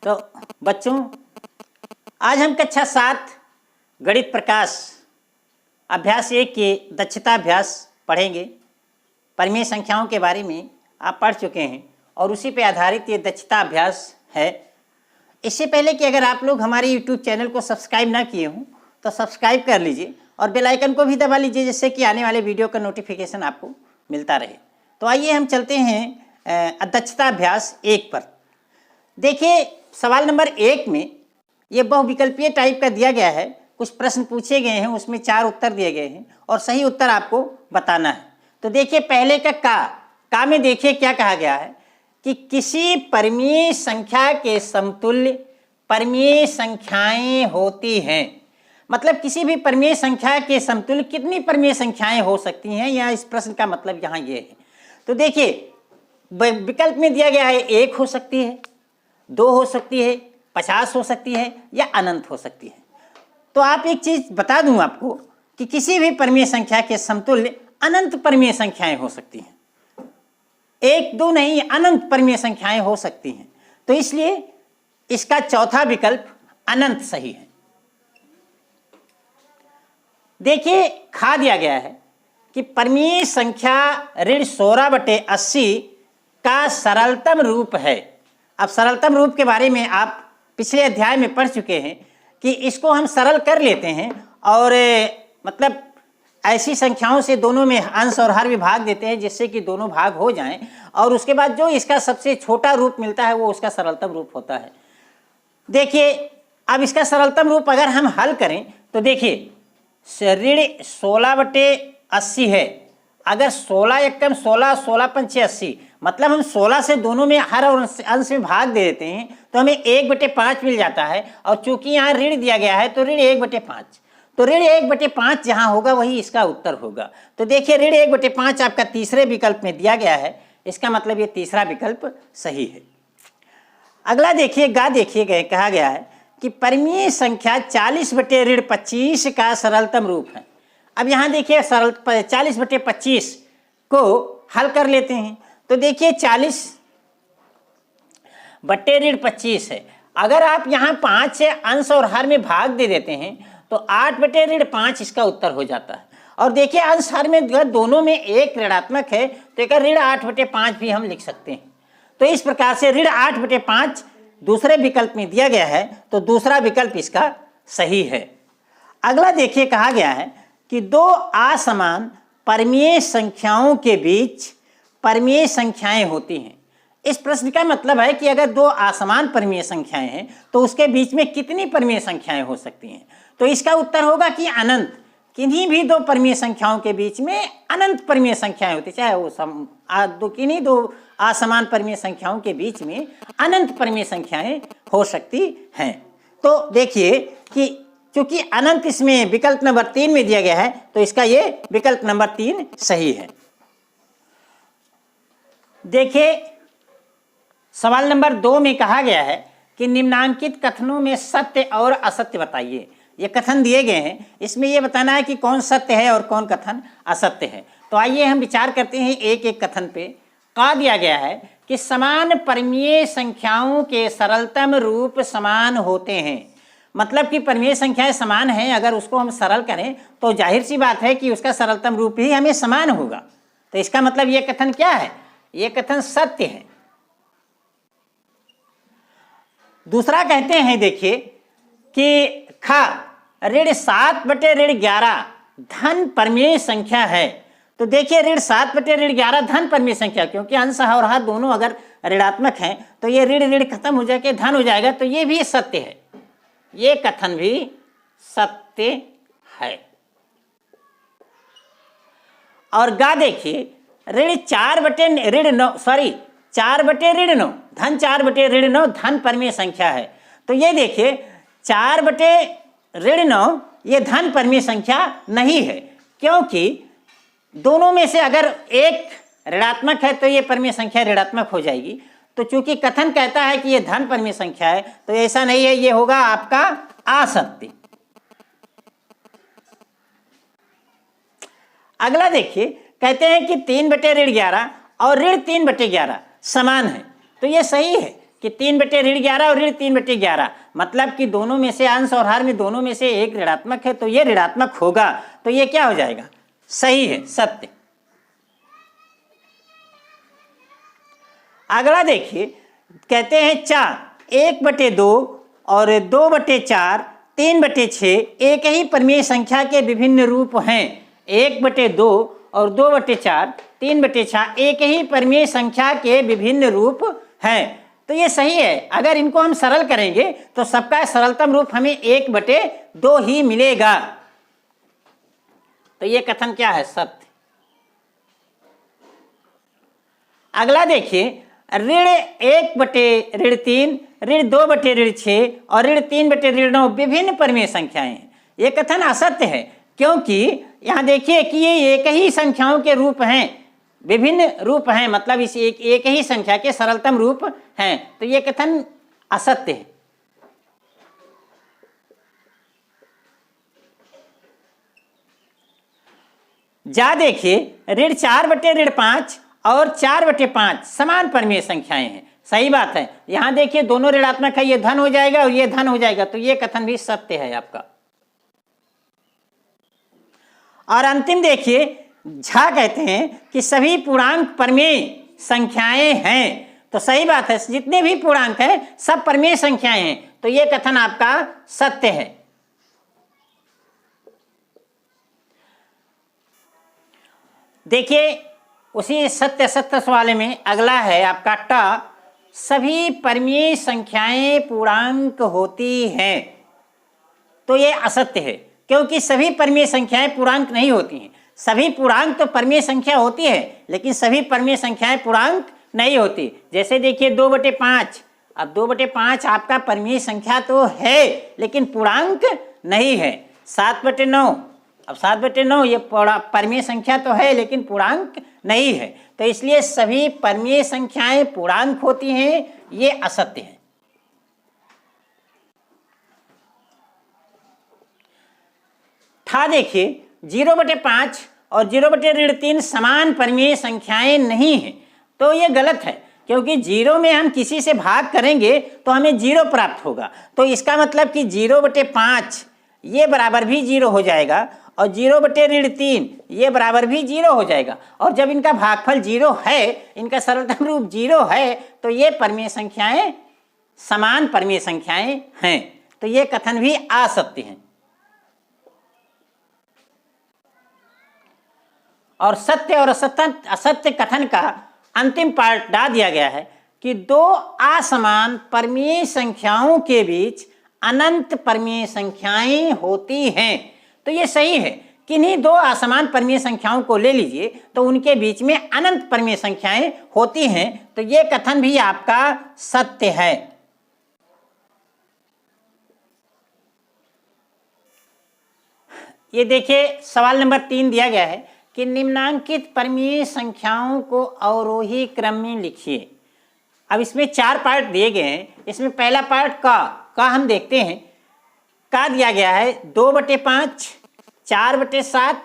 तो बच्चों, आज हम कक्षा 7 गणित प्रकाश अभ्यास 1 के दक्षता अभ्यास पढ़ेंगे। परिमेय संख्याओं के बारे में आप पढ़ चुके हैं और उसी पे आधारित ये दक्षता अभ्यास है। इससे पहले कि अगर आप लोग हमारे YouTube चैनल को सब्सक्राइब ना किए हों तो सब्सक्राइब कर लीजिए और बेल आइकन को भी दबा लीजिए, जिससे कि आने वाले वीडियो का नोटिफिकेशन आपको मिलता रहे। तो आइए हम चलते हैं दक्षता अभ्यास 1 पर। देखिए, सवाल नंबर 1 में ये बहुविकल्पीय टाइप का दिया गया है। कुछ प्रश्न पूछे गए हैं, उसमें 4 उत्तर दिए गए हैं और सही उत्तर आपको बताना है। तो देखिए, पहले का का में देखिए क्या कहा गया है कि किसी परिमेय संख्या के समतुल्य परिमेय संख्याएं होती हैं। मतलब किसी भी परिमेय संख्या के समतुल्य कितनी परिमेय संख्याएं हो सकती हैं, या इस प्रश्न का मतलब यहाँ ये है। तो देखिए, विकल्प में दिया गया है 1 हो सकती है, 2 हो सकती है, 50 हो सकती है या अनंत हो सकती है। तो आप एक चीज बता दूं आपको कि किसी भी परिमेय संख्या के समतुल्य अनंत परिमेय संख्याएं हो सकती हैं। 1, 2 नहीं, अनंत परिमेय संख्याएं हो सकती हैं। तो इसलिए इसका चौथा विकल्प अनंत सही है। देखिए, खा दिया गया है कि परिमेय संख्या ऋण 16/80 का सरलतम रूप है। अब सरलतम रूप के बारे में आप पिछले अध्याय में पढ़ चुके हैं कि इसको हम सरल कर लेते हैं और मतलब ऐसी संख्याओं से दोनों में अंश और हर विभाग देते हैं, जिससे कि दोनों भाग हो जाएं, और उसके बाद जो इसका सबसे छोटा रूप मिलता है वो उसका सरलतम रूप होता है। देखिए, अब इसका सरलतम रूप अगर हम हल करें तो देखिए, ऋण 16/80 है। अगर 16 एकम 16, 16 पंचे 80, मतलब हम 16 से दोनों में हर और अंश में भाग दे देते हैं तो हमें 1/5 मिल जाता है। और चूंकि यहाँ ऋण दिया गया है तो ऋण 1/5, तो ऋण 1/5 जहाँ होगा वही इसका उत्तर होगा। तो देखिए, ऋण 1/5 आपका तीसरे विकल्प में दिया गया है, इसका मतलब ये तीसरा विकल्प सही है। अगला देखिए, देखिए कहा गया है कि परिमेय संख्या 40/25 का सरलतम रूप है। अब यहाँ देखिए, 40/25 को हल कर लेते हैं। तो देखिए, 40/25 है। अगर आप यहाँ 5 से अंश और हर में भाग दे देते हैं तो 8/5 इसका उत्तर हो जाता है। और देखिए, अंश हर में दोनों में एक ऋणात्मक है तो एक ऋण 8/5 भी हम लिख सकते हैं। तो इस प्रकार से ऋण 8/5 दूसरे विकल्प में दिया गया है, तो दूसरा विकल्प इसका सही है। अगला देखिए, कहा गया है कि 2 असमान परिमेय संख्याओं के बीच परिमेय संख्याएं होती हैं। इस प्रश्न का मतलब है कि अगर 2 असमान परिमेय संख्याएं हैं तो उसके बीच में कितनी परिमेय संख्याएं हो सकती हैं। तो इसका उत्तर होगा कि अनंत। किन्हीं भी 2 परिमेय संख्याओं के बीच में अनंत परिमेय संख्याएं होती, चाहे वो किन्हीं 2 असमान परिमेय संख्याओं के बीच में अनंत परिमेय संख्याएं हो सकती हैं। तो देखिए कि चूंकि अनंत इसमें विकल्प नंबर 3 में दिया गया है, तो इसका ये विकल्प नंबर 3 सही है। देखिए, सवाल नंबर 2 में कहा गया है कि निम्नांकित कथनों में सत्य और असत्य बताइए। ये कथन दिए गए हैं, इसमें यह बताना है कि कौन सत्य है और कौन कथन असत्य है। तो आइए हम विचार करते हैं एक एक कथन पे। कहा दिया गया है कि समान परिमेय संख्याओं के सरलतम रूप समान होते हैं। मतलब कि परिमेय संख्याएं समान हैं, अगर उसको हम सरल करें तो जाहिर सी बात है कि उसका सरलतम रूप ही हमें समान होगा। तो इसका मतलब ये कथन क्या है? ये कथन सत्य है। दूसरा कहते हैं, देखिए कि ऋण 7/11 धन परिमेय संख्या है। तो देखिए, ऋण 7/11 धन परिमेय संख्या, क्योंकि अंश और हर दोनों अगर ऋणात्मक हैं तो ये ऋण खत्म हो जाके धन हो जाएगा, तो ये भी सत्य है। ये कथन भी सत्य है। और देखिए, ऋण 4/9 धन 4/9 धन परिमेय संख्या है। तो ये देखिए, 4/9 ये धन परिमेय संख्या नहीं है, क्योंकि दोनों में से अगर एक ऋणात्मक है तो ये परिमेय संख्या ऋणात्मक हो जाएगी। तो चूंकि कथन कहता है कि ये धन परिमेय संख्या है, तो ऐसा नहीं है, ये होगा आपका असत्य। अगला देखिए, कहते हैं कि 3/11 और ऋण 3/11 समान है। तो ये सही है, कि 3/11 और ऋण 3/11, मतलब कि दोनों में से अंश और हर में दोनों में से एक ऋणात्मक है, तो ये ऋणात्मक होगा, तो ये क्या हो जाएगा, सही है, सत्य। अगला देखिए, कहते हैं 4, 1/2 और 2/4, 3/6 एक ही परिमेय संख्या के विभिन्न रूप हैं। 1/2 और 2/4, 3/6 एक ही परिमेय संख्या के विभिन्न रूप हैं। तो ये सही है। अगर इनको हम सरल करेंगे तो सबका सरलतम रूप हमें 1/2 ही मिलेगा। तो ये कथन क्या है, सत्य। अगला देखिए, ऋण 1/3, ऋण 2/6 और ऋण 3/9 विभिन्न परिमेय संख्याएं हैं। ये कथन असत्य है, क्योंकि यहां देखिए कि ये एक ही संख्याओं के रूप हैं, विभिन्न रूप हैं, मतलब इस एक ही संख्या के सरलतम रूप हैं। तो ये कथन असत्य है। जा देखिए, ऋण 4/5 और 4/5 समान परिमेय संख्याएं हैं। सही बात है। यहां देखिए दोनों ऋणात्मक है, ये धन हो जाएगा और ये धन हो जाएगा, तो ये कथन भी सत्य है आपका। और अंतिम देखिए, झा कहते हैं कि सभी पूर्णांक परिमेय संख्याएं हैं। तो सही बात है, जितने भी पूर्णांक हैं सब परिमेय संख्याएं हैं, तो ये कथन आपका सत्य है। देखिए उसी सत्य असत्य वाले में अगला है आपका ट, सभी परिमेय संख्याएं पूर्णांक होती हैं। तो ये असत्य है, क्योंकि सभी परिमेय संख्याएं पूर्णांक नहीं होती हैं। सभी पूर्णांक तो परिमेय संख्या होती है, लेकिन सभी परिमेय संख्याएं पूर्णांक नहीं होती। जैसे देखिए 2/5, अब 2/5 आपका परिमेय संख्या तो है लेकिन पूर्णांक नहीं है। 7/9, अब 7/9 ये परिमेय संख्या तो है लेकिन पूर्णांक नहीं है। तो इसलिए सभी परिमेय संख्याएं पूर्णांक होती हैं, ये असत्य है। ठा देखिए, 0/5 और 0/3 समान परिमेय संख्याएं नहीं हैं। तो ये गलत है, क्योंकि 0 में हम किसी से भाग करेंगे तो हमें 0 प्राप्त होगा। तो इसका मतलब कि 0/5 ये बराबर भी 0 हो जाएगा और 0/3 ये बराबर भी 0 हो जाएगा। और जब इनका भागफल 0 है, इनका सरलतम रूप 0 है, तो ये परिमेय संख्याएं समान परिमेय संख्याएं हैं। तो ये कथन भी असत्य है। और सत्य और असत्य कथन का अंतिम पार्ट डाल दिया गया है कि दो असमान परिमेय संख्याओं के बीच अनंत परिमेय संख्याएं होती हैं। तो ये सही है, किन्हीं दो असमान परिमेय संख्याओं को ले लीजिए तो उनके बीच में अनंत परिमेय संख्याएं होती हैं। तो ये कथन भी आपका सत्य है। ये देखिए सवाल नंबर 3 दिया गया है कि निम्नांकित परिमेय संख्याओं को अवरोही क्रम में लिखिए। अब इसमें 4 पार्ट दिए गए हैं। इसमें पहला पार्ट का हम देखते हैं। का दिया गया है 2/5, 4/7,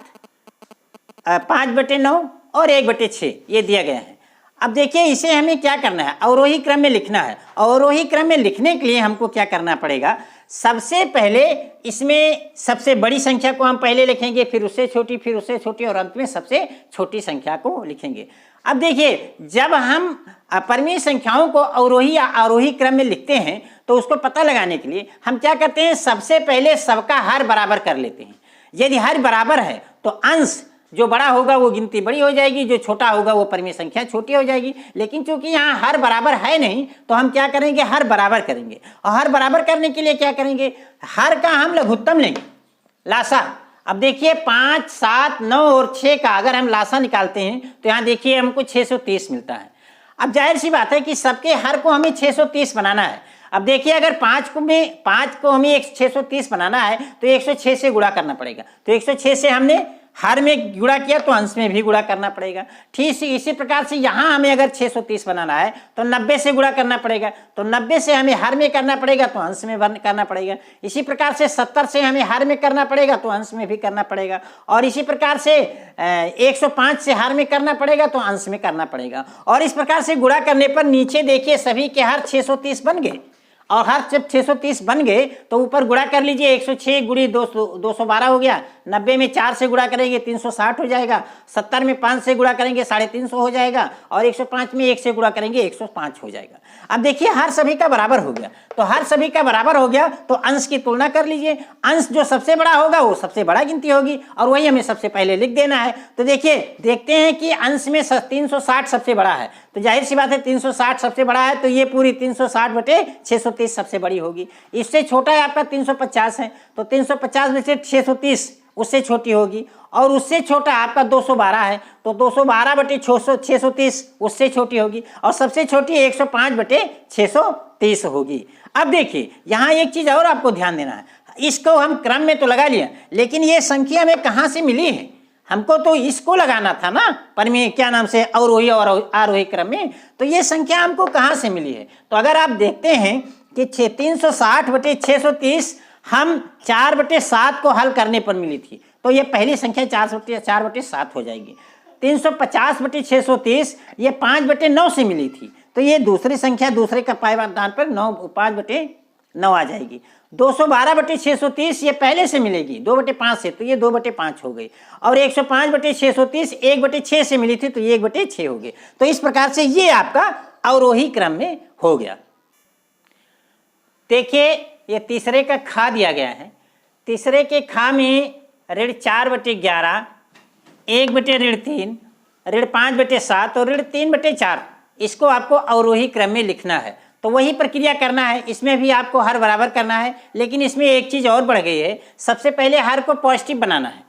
5/9 और 1/6 ये दिया गया है। अब देखिए इसे हमें क्या करना है, अवरोही क्रम में लिखना है। अवरोही क्रम में लिखने के लिए हमको क्या करना पड़ेगा, सबसे पहले इसमें सबसे बड़ी संख्या को हम पहले लिखेंगे, फिर उससे छोटी, फिर उससे छोटी और अंत में सबसे छोटी संख्या को लिखेंगे। अब देखिए जब हम परिमेय संख्याओं को अवरोही या आरोही क्रम में लिखते हैं तो उसको पता लगाने के लिए हम क्या करते हैं, सबसे पहले सबका हर बराबर कर लेते हैं। यदि हर बराबर है तो अंश जो बड़ा होगा वो गिनती बड़ी हो जाएगी, जो छोटा होगा वो परिमेय संख्या छोटी हो जाएगी। लेकिन चूंकि यहाँ हर बराबर है नहीं तो हम क्या करेंगे, हर बराबर करेंगे। और हर बराबर करने के लिए क्या करेंगे, हर का हम लघुत्तम लेंगे, लासा। अब देखिए 5, 7, 9 और 6 का अगर हम लासा निकालते हैं तो यहाँ देखिए हमको 630 मिलता है। अब जाहिर सी बात है कि सबके हर को हमें 630 बनाना है। अब देखिए अगर 5 को हमें 630 बनाना है तो 106 से गुणा करना पड़ेगा। तो 106 से हमने हर में गुणा किया तो अंश में भी गुणा करना पड़ेगा। ठीक इसी प्रकार से यहाँ हमें अगर 630 बनाना है तो 90 से गुणा करना पड़ेगा, तो 90 से हमें हर में करना पड़ेगा तो अंश में करना पड़ेगा। इसी प्रकार से 70 से हमें हर में करना पड़ेगा तो अंश में भी करना पड़ेगा। और इसी प्रकार से 105 से हर में करना पड़ेगा तो अंश में करना पड़ेगा। और इस प्रकार से गुणा करने पर नीचे देखिए सभी के हर 630 बन गए। और हर जब 630 बन गए तो ऊपर गुणा कर लीजिए, 106 गुणी 212 हो गया। 90 में 4 से गुणा करेंगे 360 हो जाएगा। 70 में 5 से गुणा करेंगे 350 हो जाएगा। और 105 में 1 से गुणा करेंगे 105 हो जाएगा। अब देखिए हर सभी का बराबर हो गया, तो हर सभी का बराबर हो गया तो अंश की तुलना कर लीजिए। अंश जो सबसे बड़ा होगा वो सबसे बड़ा गिनती होगी और वही हमें सबसे पहले लिख देना है। तो देखिए देखते हैं कि अंश में 360 सबसे बड़ा है, तो जाहिर सी बात है 360 सबसे बड़ा है, तो ये पूरी 360 बटे 630 सबसे बड़ी होगी। इससे छोटा है आपका 350 है, तो 350 में से 630 उससे छोटी होगी। और उससे छोटा आपका 212 है, तो 212 बटे 630 उससे छोटी होगी। और सबसे छोटी 105 बटे 630 होगी। अब देखिए यहाँ एक चीज़ और आपको ध्यान देना है, इसको हम क्रम में तो लगा लिया, लेकिन ये संख्या हमें कहाँ से मिली है? हमको तो इसको लगाना था ना परिमेय क्या नाम से, अवरोही और आरोही क्रम में। तो ये संख्या हमको कहाँ से मिली है? तो अगर आप देखते हैं कि 360 बटे 630 हम 4/7 को हल करने पर मिली थी, तो ये पहली संख्या 4/7 हो जाएगी। 350 बटे 630 ये 5/9 से मिली थी, तो ये दूसरी संख्या दूसरे का पायदान पर 5/9 आ जाएगी। 212 बटे 630 ये पहले से मिलेगी 2/5 से, तो ये 2/5 हो गई। और 105 बटे 630 1/6 से मिली थी, तो ये 1/6 हो गई। तो इस प्रकार से ये आपका अवरोही क्रम में हो गया। देखिए ये तीसरे का खा दिया गया है। तीसरे के खा में ऋण 4/11, 1/3, ऋण 5/7 और ऋण 3/4, इसको आपको अवरोही क्रम में लिखना है। तो वही प्रक्रिया करना है, इसमें भी आपको हर बराबर करना है, लेकिन इसमें एक चीज़ और बढ़ गई है। सबसे पहले हर को पॉजिटिव बनाना है,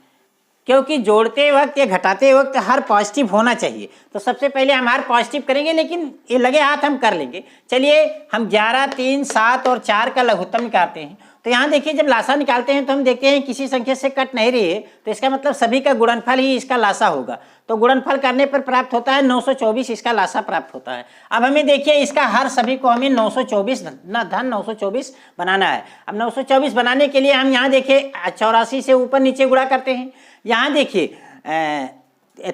क्योंकि जोड़ते वक्त या घटाते वक्त हर पॉजिटिव होना चाहिए। तो सबसे पहले हम हर पॉजिटिव करेंगे, लेकिन ये लगे हाथ हम कर लेंगे। चलिए हम 11, 3, 7 और 4 का लघुत्तम निकालते हैं। तो यहाँ देखिए जब लासा निकालते हैं तो हम देखते हैं किसी संख्या से कट नहीं रही है, तो इसका मतलब सभी का गुणनफल ही इसका लासा होगा। तो गुणनफल करने पर प्राप्त होता है 924, इसका लासा प्राप्त होता है। अब हमें देखिए इसका हर सभी को हमें 924 धन 924 बनाना है। अब 924 बनाने के लिए हम यहाँ देखिए 84 से ऊपर नीचे गुणा करते हैं। यहाँ देखिए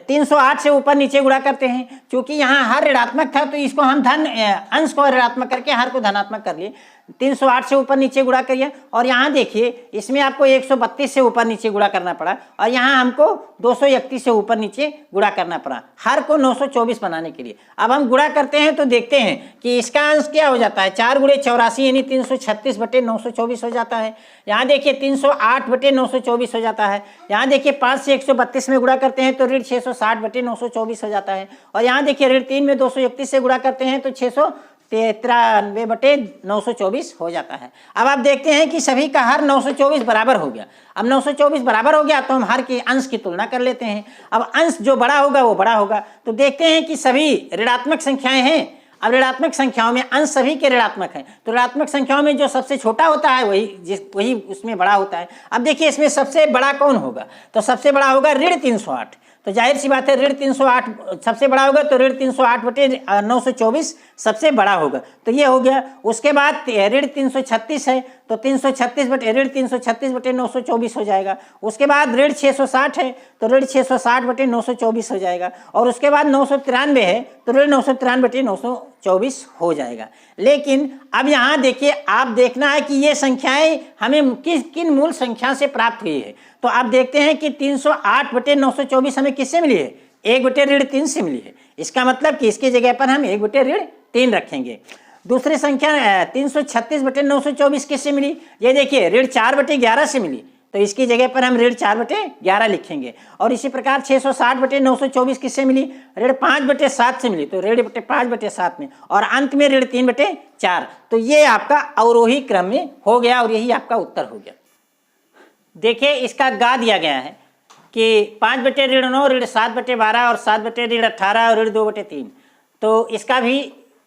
308 से ऊपर नीचे गुणा करते हैं। क्योंकि यहाँ हर ऋणात्मक था तो इसको हम धन अंश को ऋणात्मक करके हर को धनात्मक कर लिए। 308 से ऊपर नीचे गुणा करिए। और यहाँ देखिए इसमें आपको 132 से ऊपर नीचे गुणा करना पड़ा, और यहाँ हमको 231 से ऊपर नीचे गुणा करना पड़ा हर को 924 बनाने के लिए। अब हम गुणा करते हैं तो देखते हैं कि इसका अंश क्या हो जाता है, 4 × 84 यानी 336 बटे 924 हो जाता है। यहाँ देखिए 308 बटे 924 हो जाता है। यहाँ देखिए 5 से 132 में गुणा करते हैं तो ऋण 660 बटे 924 हो जाता है। और यहाँ देखिए ऋण 3 में 231 से गुणा करते हैं तो 693 बटे 924 हो जाता है। अब आप देखते हैं कि सभी का हर 924 बराबर हो गया। अब 924 बराबर हो गया तो हम हर के अंश की तुलना कर लेते हैं। अब अंश जो बड़ा होगा वो बड़ा होगा। तो देखते हैं कि सभी ऋणात्मक संख्याएं हैं। अब ऋणात्मक संख्याओं में अंश सभी के ऋणात्मक हैं, तो ऋणात्मक संख्याओं में जो सबसे छोटा होता है वही उसमें बड़ा होता है। अब देखिए इसमें सबसे बड़ा कौन होगा, तो सबसे बड़ा होगा ऋण 308। तो जाहिर सी बात है ऋण 308 सबसे बड़ा होगा, तो ऋण 308 बटे 924 सबसे बड़ा होगा। तो ये हो गया। उसके बाद ऋण 336 है, तो 336 बटे ऋण 336 बटे 924 हो जाएगा। उसके बाद ऋण 660 है, तो ऋण 660 बटे 924 हो जाएगा। और उसके बाद 993 है, तो ऋण 993 बटे 924 हो जाएगा। लेकिन अब यहाँ देखिए आप देखना है कि ये संख्याएं हमें किन मूल संख्या से प्राप्त हुई है। तो आप देखते हैं कि 308 बटे 924 हमें किससे मिली है, 1 बटे ऋण 3 से मिली है। इसका मतलब कि इसकी जगह पर हम 1 बटे ऋण 3 रखेंगे। दूसरी संख्या 336 बटे 924 किससे मिली, ये देखिए ऋण 4 बटे 11 से मिली, तो इसकी जगह पर हम ऋण 4 बटे 11 लिखेंगे। और इसी प्रकार 660 बटे 924 किससे मिली, ऋण 5 बटे 7 से मिली, तो ऋण 5 बटे 7 में। और अंत में ऋण 3 बटे 4। तो ये आपका अवरोही क्रम में हो गया और यही आपका उत्तर हो गया। देखिए इसका गा दिया गया है कि 5 बटे ऋण 9, ऋण 7 बटे 12 और 7 बटे ऋण 18 और ऋण 2 बटे 3। तो इसका भी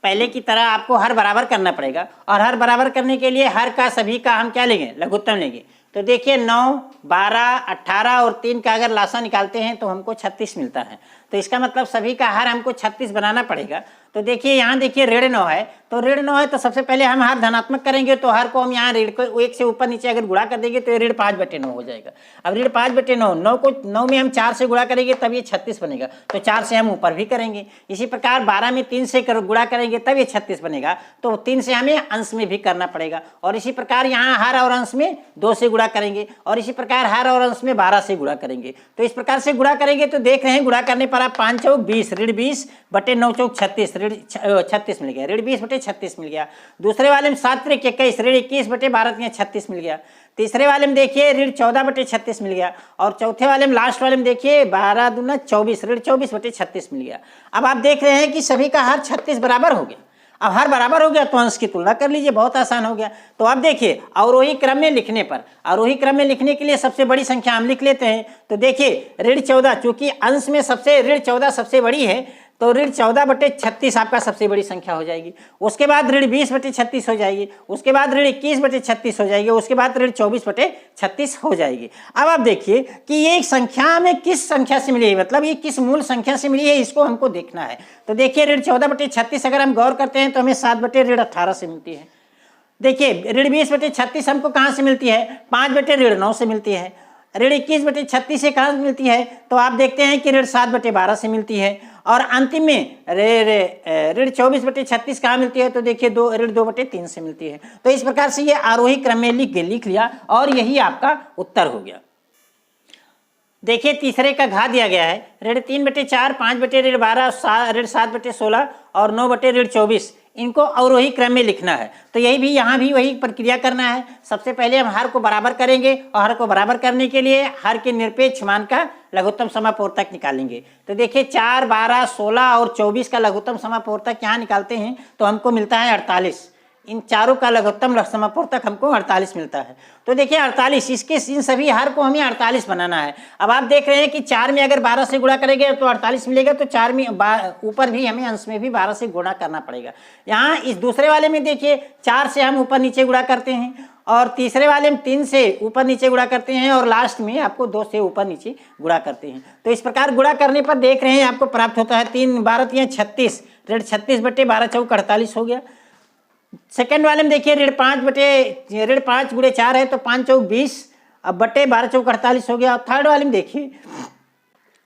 पहले की तरह आपको हर बराबर करना पड़ेगा। और हर बराबर करने के लिए हर का सभी का हम क्या लेंगे, लघुत्तम लेंगे। तो देखिए 9, 12, 18 और 3 का अगर लासा निकालते हैं तो हमको 36 मिलता है। तो इसका मतलब सभी का हर हमको 36 बनाना पड़ेगा। तो देखिए यहाँ देखिए ऋण 9 है, तो ऋण 9 है तो सबसे पहले हम हर धनात्मक करेंगे, तो हर को हम यहाँ ऋण को 1 से ऊपर नीचे अगर गुणा कर देंगे तो ये ऋण 5/9 हो जाएगा। अब ऋण 5/9, 9 को 9 में हम 4 से गुणा करेंगे तब ये 36 बनेगा, तो 4 से हम ऊपर भी करेंगे। इसी प्रकार 12 में 3 से गुणा करेंगे तब ये 36 बनेगा, तो 3 से हमें अंश में भी करना पड़ेगा। और इसी प्रकार यहाँ हर और अंश में 2 से गुणा करेंगे, और इसी प्रकार हर और अंश में 12 से गुणा करेंगे। तो इस प्रकार से गुणा करेंगे तो देख रहे हैं गुणा करने पर आप 5 चौक 20, ऋण 20/9 चौक 36, ऋण 36 मिल गया, ऋण 20/36 मिल गया। दूसरे वाले में 7 त्रिक 21, ऋण 21/12 36 मिल गया। तीसरे वाले में देखिए ऋण 14/36 मिल गया। और चौथे वाले में लास्ट वाले में देखिए 12 दूना 24, ऋण 24/36 मिल गया। अब आप देख रहे हैं कि सभी का हर 36 बराबर हो गया। अब हर बराबर हो गया तो अंश की तुलना कर लीजिए, बहुत आसान हो गया। तो अब देखिए अवरोही क्रम में लिखने पर, अवरोही क्रम में लिखने के लिए सबसे बड़ी संख्या हम लिख लेते हैं। तो देखिए ऋण 14, चूंकि अंश में सबसे ऋण 14 सबसे बड़ी है, तो ऋण 14/36 आपका सबसे बड़ी संख्या हो जाएगी। उसके बाद ऋण 20/36 हो जाएगी, उसके बाद ऋण 21/36 हो जाएगी, उसके बाद ऋण 24/36 हो जाएगी। अब आप देखिए कि ये संख्या में किस संख्या से मिली है, मतलब ये किस मूल संख्या से मिली है, इसको हमको देखना है। तो देखिए ऋण 14/36 अगर हम गौर करते हैं तो हमें 7/18 से मिलती है। देखिए ऋण 20/36 हमको कहाँ से मिलती है, 5/9 से मिलती है। ऋण 21/36 से कहाँ मिलती है, तो आप देखते हैं कि ऋण 7/12 से मिलती है। और अंतिम में ऋण 24/36 कहाँ मिलती है, तो देखिए ऋण 2/3 से मिलती है। तो इस प्रकार से ये आरोही क्रम में लिख लिया और यही आपका उत्तर हो गया। देखिए तीसरे का घा दिया गया है, ऋण 3/4, 5/12, ऋण 7/16 और 9/24, इनको अवरोही क्रम में लिखना है। तो यही भी यहाँ भी वही प्रक्रिया करना है। सबसे पहले हम हर को बराबर करेंगे और हर को बराबर करने के लिए हर के निरपेक्ष मान का लघुत्तम समापवर्तक निकालेंगे। तो देखिए 4, 12, 16 और 24 का लघुत्तम समापवर्तक यहाँ निकालते हैं तो हमको मिलता है 48। इन चारों का लघुत्तम समापवर्तक हमको 48 मिलता है। तो देखिए 48, इसके इन सभी हर को हमें 48 बनाना है। अब आप देख रहे हैं कि 4 में अगर 12 से गुणा करेंगे तो 48 मिलेगा, तो 4 में ऊपर भी हमें अंश में भी 12 से गुणा करना पड़ेगा। यहाँ इस दूसरे वाले में देखिए 4 से हम ऊपर नीचे गुणा करते हैं, और तीसरे वाले में 3 से ऊपर नीचे गुणा करते हैं, और लास्ट में आपको 2 से ऊपर नीचे गुणा करते हैं। तो इस प्रकार गुणा करने पर देख रहे हैं आपको प्राप्त होता है 3 12 36, ऋण 36/12 चौक 48 हो गया। सेकेंड वाले में देखिए ऋण 5 गुणे 4 है तो 5 चौक 20, अब बटे 12 चौक 48 हो गया। और थर्ड वाले में देखिए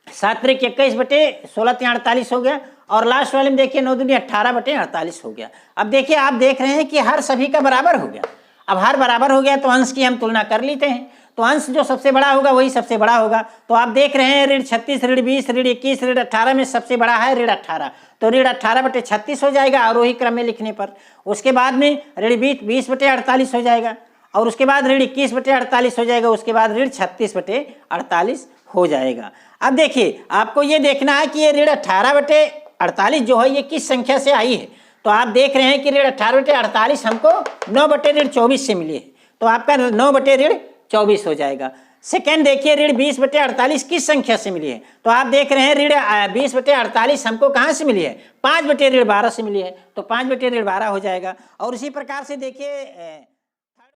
7 त्रिक 21/16 48 हो गया। और लास्ट वाले में देखिए 9 दूनी 18/48 हो गया। अब देखिए आप देख रहे हैं कि हर सभी का बराबर हो गया। अब हर बराबर हो गया तो अंश की हम तुलना कर लेते हैं। तो अंश जो सबसे बड़ा होगा वही सबसे बड़ा होगा। तो आप देख रहे हैं ऋण 36, ऋण 20, ऋण 21, ऋण 18 में सबसे बड़ा है ऋण 18, तो ऋण 18/36 हो जाएगा आरोही क्रम में लिखने पर। उसके बाद में ऋण 20/48 हो जाएगा, और उसके बाद ऋण 21/48 हो जाएगा, उसके बाद ऋण 36/48 हो जाएगा। अब देखिए आपको ये देखना है कि ये ऋण 18/48 जो है ये किस संख्या से आई है। तो आप देख रहे हैं कि ऋण 18/48 हमको 9/24 से मिली है, तो आपका 9/24 हो जाएगा। सेकेंड देखिए ऋण 20/48 किस संख्या से मिली है, तो आप देख रहे हैं ऋण 20/48 हमको कहाँ से मिली है, 5/12 से मिली है, तो 5/12 हो जाएगा। और इसी प्रकार से देखिए